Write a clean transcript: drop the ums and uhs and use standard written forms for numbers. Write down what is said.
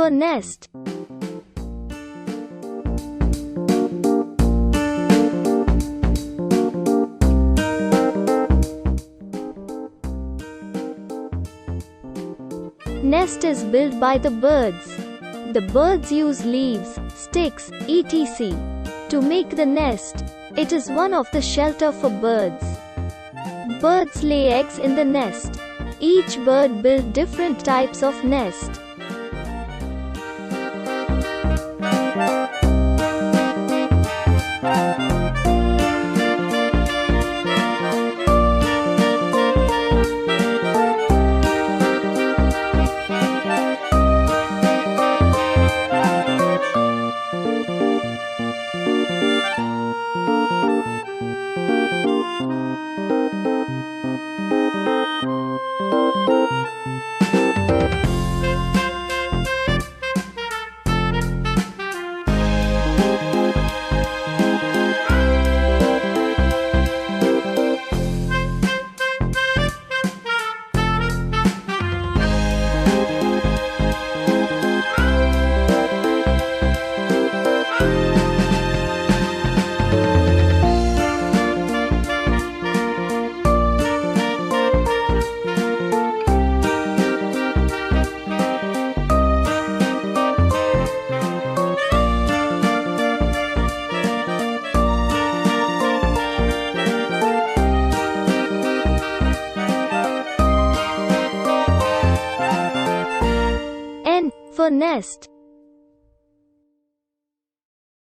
for nest. Nest is built by the birds. The birds use leaves, sticks, etc. to make the nest. It is one of the shelter for birds. Birds lay eggs in the nest. Each bird built different types of nest. N for nest.